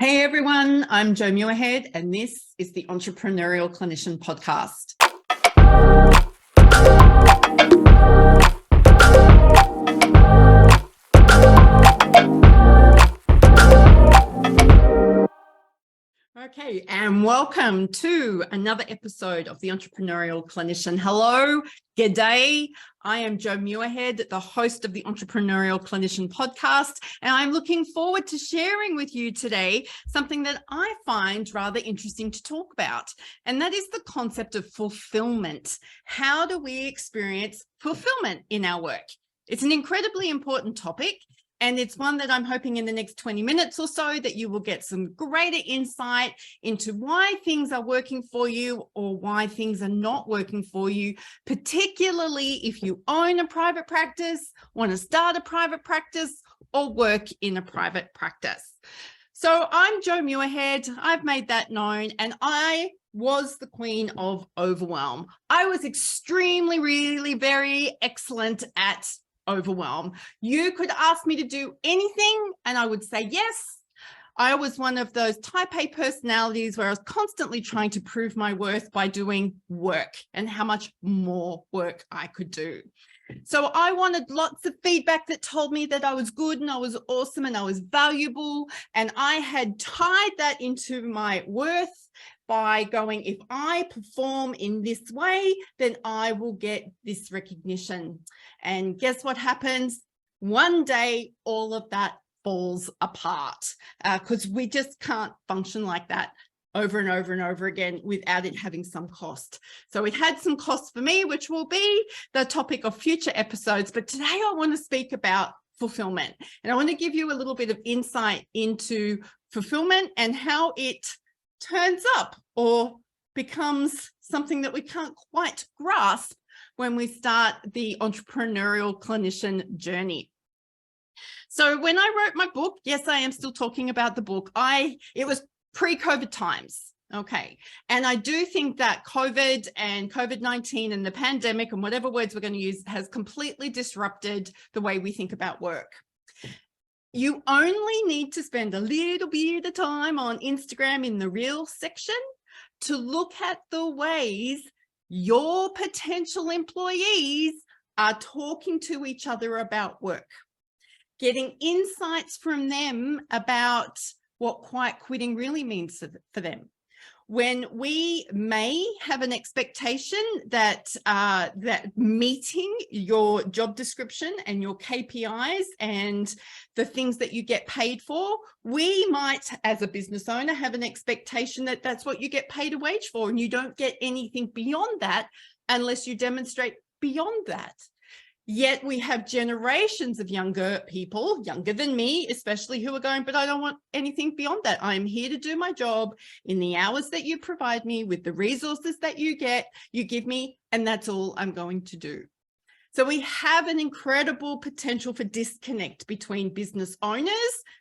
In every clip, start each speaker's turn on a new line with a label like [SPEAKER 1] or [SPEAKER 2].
[SPEAKER 1] Hey everyone, I'm Jo Muirhead and this is the Entrepreneurial Clinician podcast. Okay, and welcome to another episode of the Entrepreneurial Clinician. Hello, g'day. I am Jo Muirhead, the host of the Entrepreneurial Clinician podcast, and I'm looking forward to sharing with you today something that I find rather interesting to talk about, and that is the concept of fulfillment. How do we experience fulfillment in our work? It's an incredibly important topic. And it's one that I'm hoping in the next 20 minutes or so that you will get some greater insight into why things are working for you or why things are not working for you, particularly if you own a private practice, want to start a private practice, or work in a private practice. So I'm Jo Muirhead. I've made that known, and I was the queen of overwhelm. I was extremely, really very excellent at overwhelm. You could ask me to do anything and I would say yes. I was one of those type A personalities where I was constantly trying to prove my worth by doing work and how much more work I could do. So I wanted lots of feedback that told me that I was good and I was awesome and I was valuable. And I had tied that into my worth by going, if I perform in this way, then I will get this recognition. And guess what happens? One day, all of that falls apart because we just can't function like that over and over and over again without it having some cost. So it had some costs for me, which will be the topic of future episodes. But today I want to speak about fulfillment. And I want to give you a little bit of insight into fulfillment and how it turns up or becomes something that we can't quite grasp when we start the entrepreneurial clinician journey. So when I wrote my book, yes, I am still talking about the book. It was pre-COVID times. Okay. And I do think that COVID and COVID-19 and the pandemic and whatever words we're going to use has completely disrupted the way we think about work. You only need to spend a little bit of time on Instagram in the Reels section to look at the ways your potential employees are talking to each other about work, getting insights from them about what quiet quitting really means for them. When we may have an expectation that meeting your job description and your KPIs and the things that you get paid for, we might, as a business owner, have an expectation that that's what you get paid a wage for, and you don't get anything beyond that unless you demonstrate beyond that. Yet we have generations of younger people, younger than me, especially, who are going, but I don't want anything beyond that. I'm here to do my job in the hours that you provide me with the resources that you give me, and that's all I'm going to do. So we have an incredible potential for disconnect between business owners,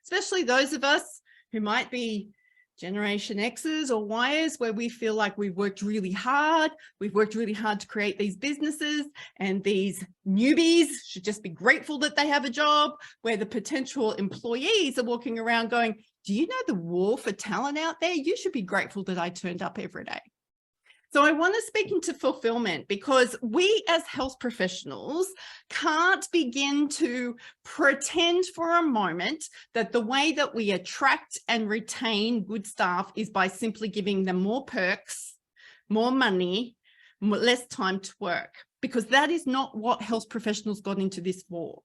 [SPEAKER 1] especially those of us who might be Generation X's or Y's, where we feel like we've worked really hard. We've worked really hard to create these businesses, and these newbies should just be grateful that they have a job, where the potential employees are walking around going, do you know the war for talent out there? You should be grateful that I turned up every day. So I want to speak into fulfillment because we as health professionals can't begin to pretend for a moment that the way that we attract and retain good staff is by simply giving them more perks, more money, less time to work, because that is not what health professionals got into this for.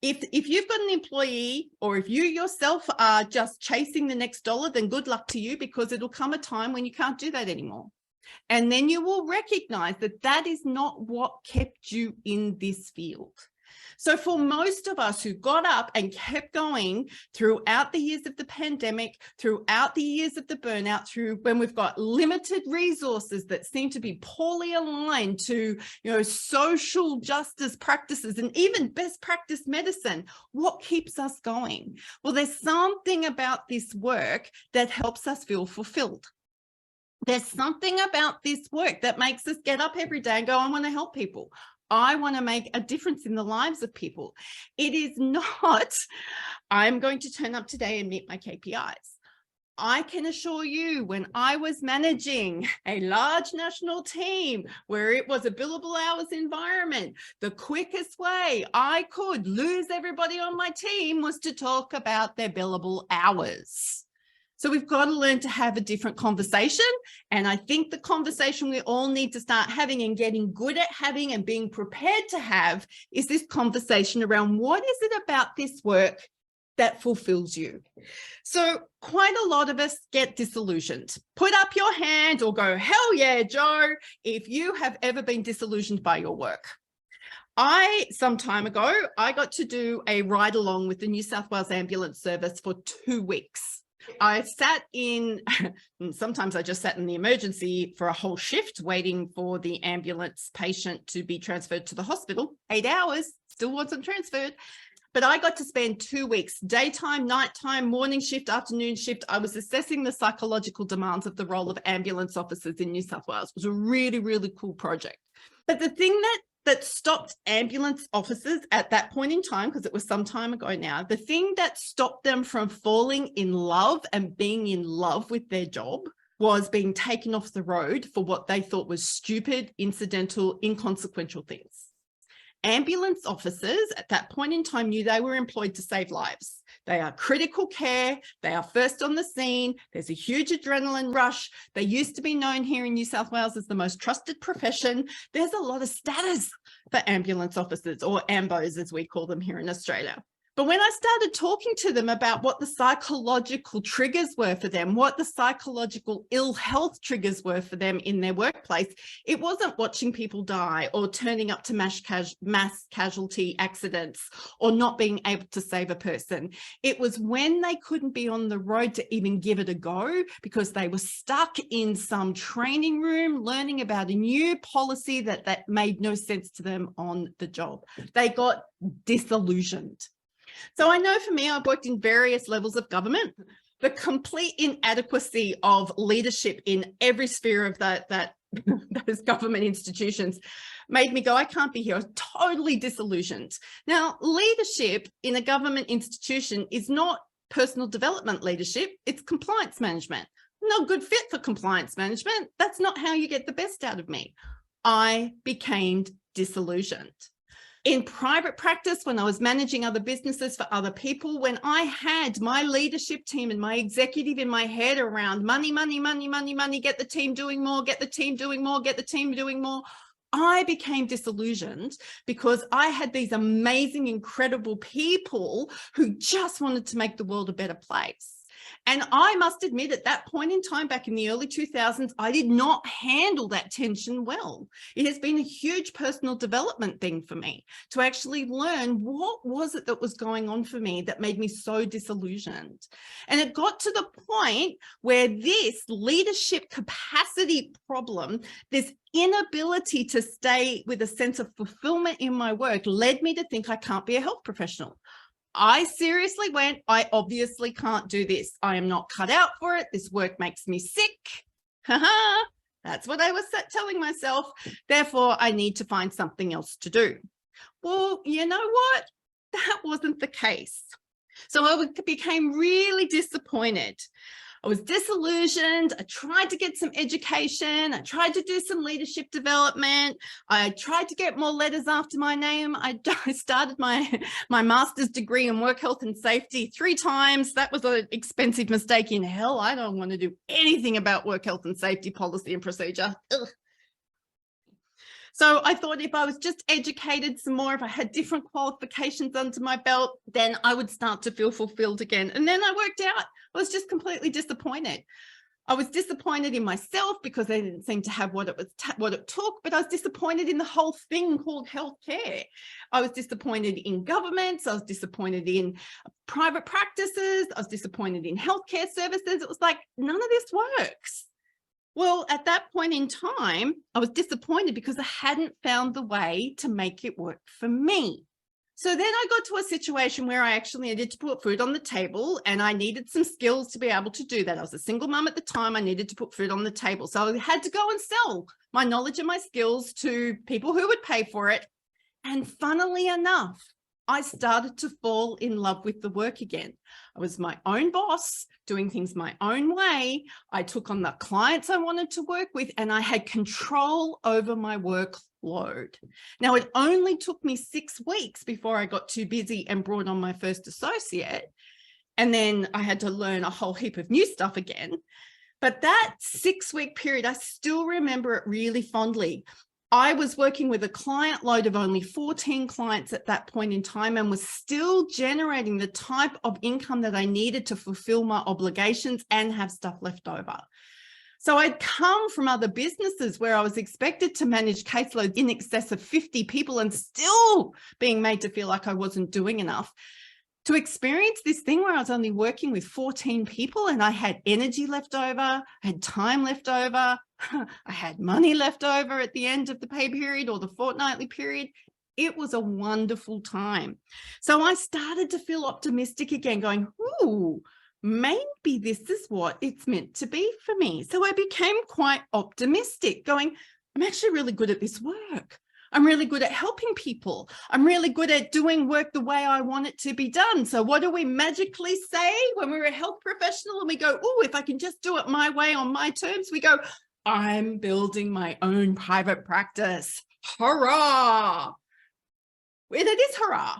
[SPEAKER 1] If you've got an employee, or if you yourself are just chasing the next dollar, then good luck to you, because it'll come a time when you can't do that anymore. And then you will recognize that that is not what kept you in this field. So for most of us who got up and kept going throughout the years of the pandemic, throughout the years of the burnout, through when we've got limited resources that seem to be poorly aligned to, social justice practices and even best practice medicine, what keeps us going? Well, there's something about this work that helps us feel fulfilled. There's something about this work that makes us get up every day and go, I want to help people. I want to make a difference in the lives of people. It is not, I'm going to turn up today and meet my KPIs. I can assure you, when I was managing a large national team where it was a billable hours environment, the quickest way I could lose everybody on my team was to talk about their billable hours. So we've got to learn to have a different conversation. And I think the conversation we all need to start having and getting good at having and being prepared to have is this conversation around what is it about this work that fulfills you. So quite a lot of us get disillusioned. Put up your hand or go, hell yeah, Joe, if you have ever been disillusioned by your work. Some time ago, I got to do a ride along with the New South Wales Ambulance Service for 2 weeks. I sat in, sometimes I just sat in the emergency for a whole shift waiting for the ambulance patient to be transferred to the hospital. 8 hours, still wasn't transferred. But I got to spend 2 weeks, daytime, nighttime, morning shift, afternoon shift. I was assessing the psychological demands of the role of ambulance officers in New South Wales. It was a really, really cool project. But the thing that stopped ambulance officers at that point in time, because it was some time ago now, the thing that stopped them from falling in love and being in love with their job was being taken off the road for what they thought was stupid, incidental, inconsequential things. Ambulance officers at that point in time knew they were employed to save lives. They are critical care. They are first on the scene. There's a huge adrenaline rush. They used to be known here in New South Wales as the most trusted profession. There's a lot of status for ambulance officers, or AMBOs as we call them here in Australia. But when I started talking to them about what the psychological triggers were for them, what the psychological ill health triggers were for them in their workplace, it wasn't watching people die or turning up to mass casualty accidents or not being able to save a person. It was when they couldn't be on the road to even give it a go because they were stuck in some training room learning about a new policy that made no sense to them on the job. They got disillusioned. So I know for me, I've worked in various levels of government. The complete inadequacy of leadership in every sphere of those government institutions made me go, I can't be here. I was totally disillusioned. Now, leadership in a government institution is not personal development leadership, it's compliance management. No good fit for compliance management. That's not how you get the best out of me. I became disillusioned. In private practice, when I was managing other businesses for other people, when I had my leadership team and my executive in my head around money, money, money, money, money, get the team doing more, get the team doing more, get the team doing more, I became disillusioned because I had these amazing, incredible people who just wanted to make the world a better place. And I must admit, at that point in time, back in the early 2000s, I did not handle that tension well. It has been a huge personal development thing for me to actually learn what was it that was going on for me that made me so disillusioned. And it got to the point where this leadership capacity problem, this inability to stay with a sense of fulfillment in my work, led me to think I can't be a health professional. I seriously went, I obviously can't do this. I am not cut out for it. This work makes me sick. That's what I was telling myself. Therefore, I need to find something else to do. Well, you know what? That wasn't the case. So I became really disappointed. I was disillusioned. I tried to get some education. I tried to do some leadership development. I tried to get more letters after my name. I started my master's degree in work health and safety 3 times. That was an expensive mistake in hell. I don't want to do anything about work health and safety policy and procedure. Ugh. So I thought if I was just educated some more, if I had different qualifications under my belt, then I would start to feel fulfilled again. And then I worked out, I was just completely disappointed. I was disappointed in myself because I didn't seem to have what it took, but I was disappointed in the whole thing called healthcare. I was disappointed in governments. I was disappointed in private practices. I was disappointed in healthcare services. It was like, none of this works. Well, at that point in time, I was disappointed because I hadn't found the way to make it work for me. So then I got to a situation where I actually needed to put food on the table and I needed some skills to be able to do that. I was a single mum at the time. I needed to put food on the table. So I had to go and sell my knowledge and my skills to people who would pay for it. And funnily enough, I started to fall in love with the work again. I was my own boss, doing things my own way. I took on the clients I wanted to work with, and I had control over my workload. Now, it only took me 6 weeks before I got too busy and brought on my first associate. And then I had to learn a whole heap of new stuff again. But that 6-week period, I still remember it really fondly. I was working with a client load of only 14 clients at that point in time and was still generating the type of income that I needed to fulfill my obligations and have stuff left over. So I'd come from other businesses where I was expected to manage caseloads in excess of 50 people and still being made to feel like I wasn't doing enough. To experience this thing where I was only working with 14 people and I had energy left over, I had time left over, I had money left over at the end of the pay period or the fortnightly period. It was a wonderful time. So I started to feel optimistic again, going, ooh, maybe this is what it's meant to be for me. So I became quite optimistic, going, I'm actually really good at this work. I'm really good at helping people. I'm really good at doing work the way I want it to be done. So what do we magically say when we're a health professional and we go, oh, if I can just do it my way on my terms, we go, I'm building my own private practice. Hurrah. And it is hurrah.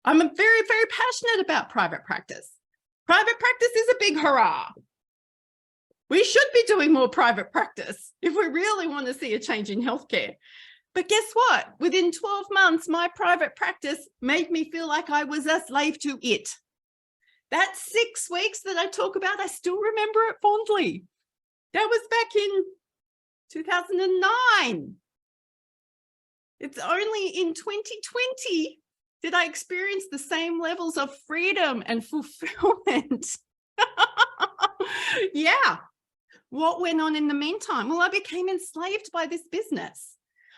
[SPEAKER 1] I'm very, very passionate about private practice. Private practice is a big hurrah. We should be doing more private practice if we really want to see a change in healthcare. But guess what? Within 12 months, my private practice made me feel like I was a slave to it. That 6 weeks that I talk about, I still remember it fondly. That was back in 2009. It's only in 2020 did I experience the same levels of freedom and fulfillment. Yeah. What went on in the meantime? Well, I became enslaved by this business.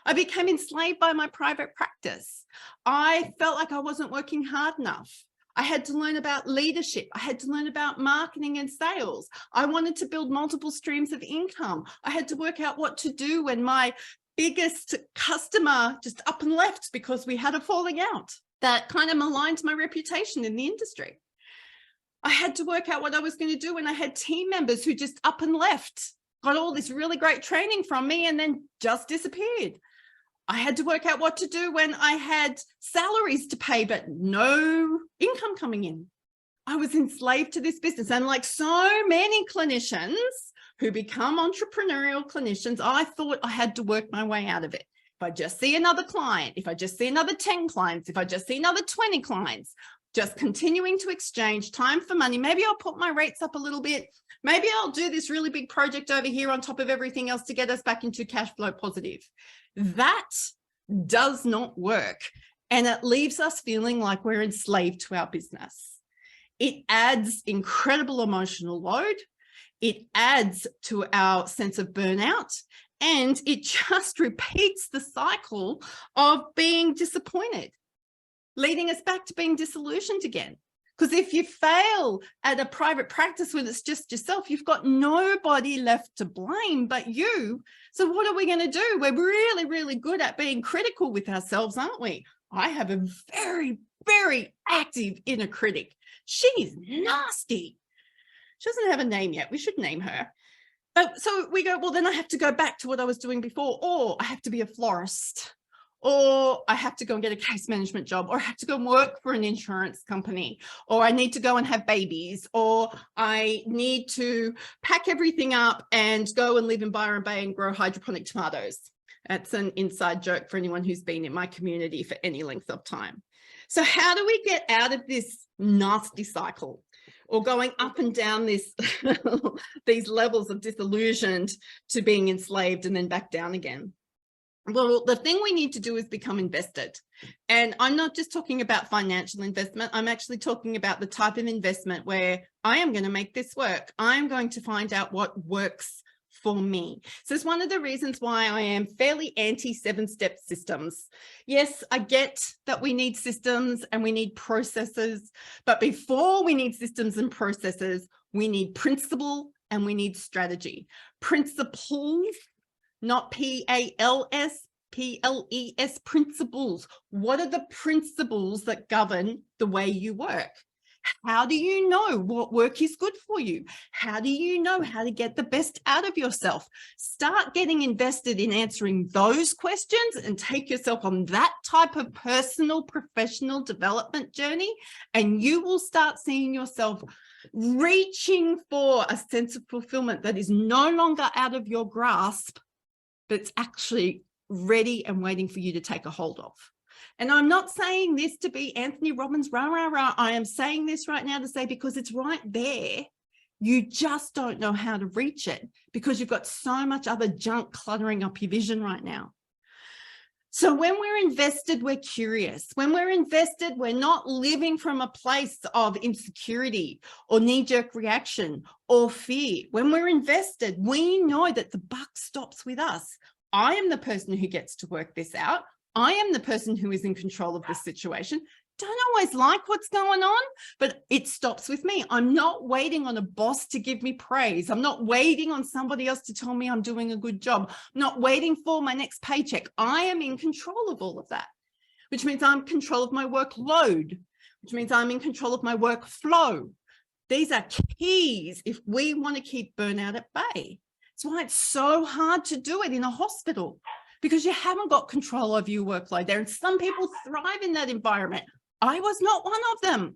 [SPEAKER 1] I became enslaved by my private practice. I felt like I wasn't working hard enough. I had to learn about leadership. I had to learn about marketing and sales. I wanted to build multiple streams of income. I had to work out what to do when my biggest customer just up and left because we had a falling out. That kind of maligned my reputation in the industry. I had to work out what I was going to do when I had team members who just up and left, got all this really great training from me and then just disappeared. I had to work out what to do when I had salaries to pay, but no income coming in. I was enslaved to this business. And like so many clinicians who become entrepreneurial clinicians, I thought I had to work my way out of it. If I just see another client, if I just see another 10 clients, if I just see another 20 clients, just continuing to exchange time for money. Maybe I'll put my rates up a little bit. Maybe I'll do this really big project over here on top of everything else to get us back into cash flow positive. That does not work. And it leaves us feeling like we're enslaved to our business. It adds incredible emotional load. It adds to our sense of burnout. And it just repeats the cycle of being disappointed, leading us back to being disillusioned again. Because if you fail at a private practice when it's just yourself, you've got nobody left to blame but you. So what are we going to do? We're really, really good at being critical with ourselves, aren't we? I have a very, very active inner critic. She's nasty. She doesn't have a name yet. We should name her. So we go, well, then I have to go back to what I was doing before, or I have to be a florist, or I have to go and get a case management job, or I have to go and work for an insurance company, or I need to go and have babies, or I need to pack everything up and go and live in Byron Bay and grow hydroponic tomatoes. That's an inside joke for anyone who's been in my community for any length of time. So how do we get out of this nasty cycle, or going up and down this these levels of disillusioned to being enslaved and then back down again? Well, the thing we need to do is become invested. And I'm not just talking about financial investment. I'm actually talking about the type of investment where I am going to make this work. I'm going to find out what works for me. So it's one of the reasons why I am fairly anti 7-step systems. Yes, I get that we need systems and we need processes, but before we need systems and processes, we need principle and we need strategy. Principles, not PALS, P-L-E-S, principles. What are the principles that govern the way you work? How do you know what work is good for you? How do you know how to get the best out of yourself? Start getting invested in answering those questions and take yourself on that type of personal, professional development journey, and you will start seeing yourself reaching for a sense of fulfillment that is no longer out of your grasp, but it's actually ready and waiting for you to take a hold of. And I'm not saying this to be Anthony Robbins, rah, rah, rah. I am saying this right now to say, because it's right there. You just don't know how to reach it because you've got so much other junk cluttering up your vision right now. So when we're invested, we're curious. When we're invested, we're not living from a place of insecurity or knee-jerk reaction or fear. When we're invested, we know that the buck stops with us. I am the person who gets to work this out. I am the person who is in control of this situation. Don't always like what's going on, but it stops with me. I'm not waiting on a boss to give me praise. I'm not waiting on somebody else to tell me I'm doing a good job. I'm not waiting for my next paycheck. I am in control of all of that, which means I'm in control of my workload, which means I'm in control of my workflow. These are keys if we want to keep burnout at bay. That's why it's so hard to do it in a hospital, because you haven't got control of your workload there. And some people thrive in that environment. I was not one of them.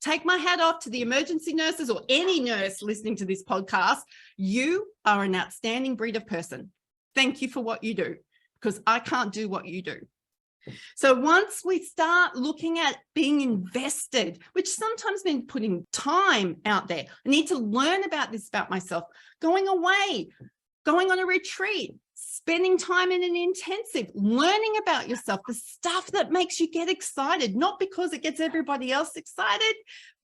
[SPEAKER 1] Take my hat off to the emergency nurses or any nurse listening to this podcast. You are an outstanding breed of person. Thank you for what you do, because I can't do what you do. So once we start looking at being invested, which sometimes means putting time out there, I need to learn about this about myself, going away, going on a retreat, spending time in an intensive, learning about yourself, the stuff that makes you get excited, not because it gets everybody else excited,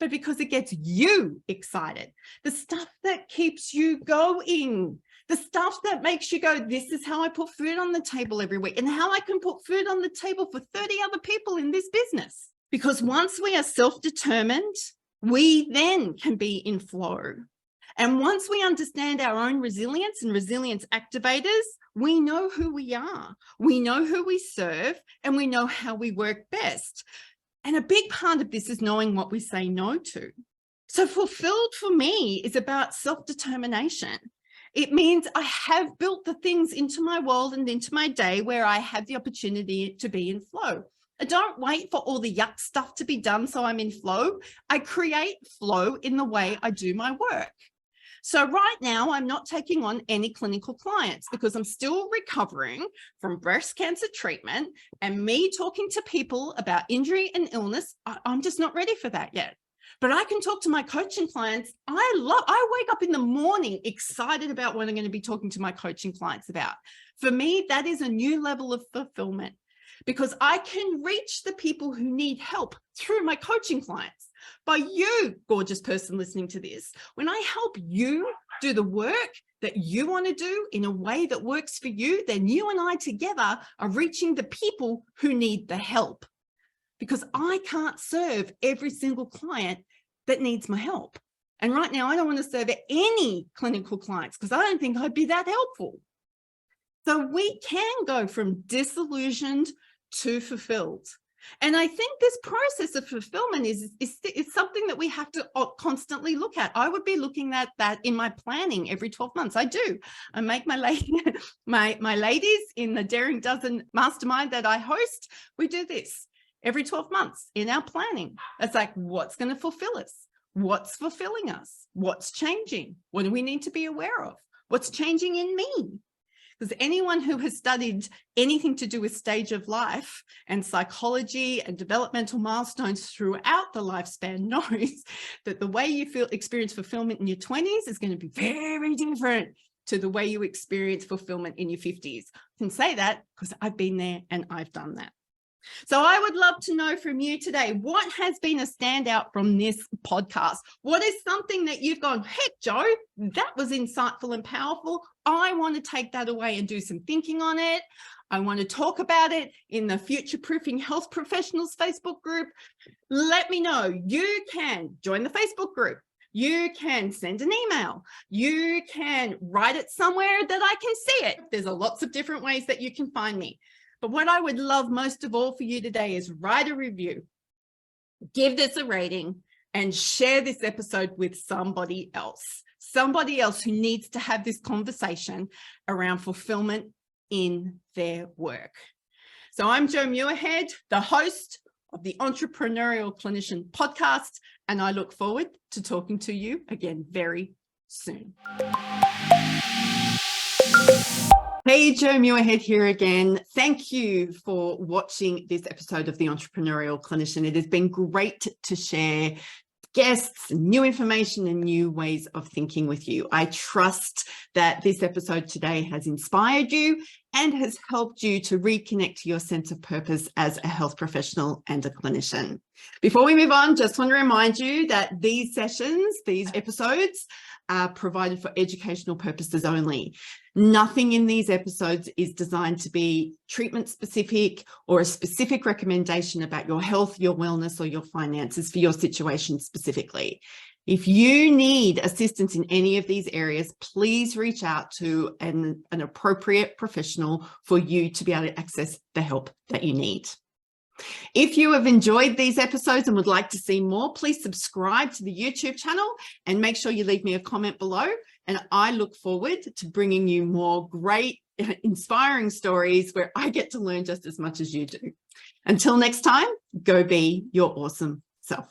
[SPEAKER 1] but because it gets you excited. The stuff that keeps you going, the stuff that makes you go, this is how I put food on the table every week and how I can put food on the table for 30 other people in this business. Because once we are self-determined, we then can be in flow. And once we understand our own resilience and resilience activators, we know who we are, we know who we serve, and we know how we work best. And a big part of this is knowing what we say no to. So fulfilled for me is about self-determination. It means I have built the things into my world and into my day where I have the opportunity to be in flow. I don't wait for all the yuck stuff to be done so I'm in flow. I create flow in the way I do my work. So right now, I'm not taking on any clinical clients because I'm still recovering from breast cancer treatment, and me talking to people about injury and illness, I'm just not ready for that yet. But I can talk to my coaching clients. I wake up in the morning excited about what I'm going to be talking to my coaching clients about. For me, that is a new level of fulfillment because I can reach the people who need help through my coaching clients. By you, gorgeous person listening to this, when I help you do the work that you want to do in a way that works for you, then you and I together are reaching the people who need the help. Because I can't serve every single client that needs my help. And right now, I don't want to serve any clinical clients because I don't think I'd be that helpful. So we can go from disillusioned to fulfilled. And I think this process of fulfillment is something that we have to constantly look at. I would be looking at that in my planning every 12 months. I do. I make my ladies in the Daring Dozen Mastermind that I host, we do this every 12 months in our planning. It's like, what's going to fulfill us? What's fulfilling us? What's changing? What do we need to be aware of? What's changing in me? Because anyone who has studied anything to do with stage of life and psychology and developmental milestones throughout the lifespan knows that the way you experience fulfillment in your 20s is going to be very different to the way you experience fulfillment in your 50s. I can say that because I've been there and I've done that. So I would love to know from you today, what has been a standout from this podcast? What is something that you've gone, heck, Joe, that was insightful and powerful. I want to take that away and do some thinking on it. I want to talk about it in the Future Proofing Health Professionals Facebook group. Let me know. You can join the Facebook group. You can send an email. You can write it somewhere that I can see it. There's lots of different ways that you can find me. But what I would love most of all for you today is write a review, give this a rating, and share this episode with somebody else who needs to have this conversation around fulfillment in their work. So I'm Jo Muirhead, the host of the Entrepreneurial Clinician podcast, and I look forward to talking to you again very soon. Hey, Jo Muirhead here again. Thank you for watching this episode of the Entrepreneurial Clinician. It has been great to share guests, new information, and new ways of thinking with you. I trust that this episode today has inspired you and has helped you to reconnect to your sense of purpose as a health professional and a clinician. Before we move on, just want to remind you that these sessions, these episodes, are provided for educational purposes only. Nothing in these episodes is designed to be treatment specific or a specific recommendation about your health, your wellness, or your finances for your situation specifically. If you need assistance in any of these areas, please reach out to an appropriate professional for you to be able to access the help that you need. If you have enjoyed these episodes and would like to see more, please subscribe to the YouTube channel and make sure you leave me a comment below. And I look forward to bringing you more great, inspiring stories where I get to learn just as much as you do. Until next time, go be your awesome self.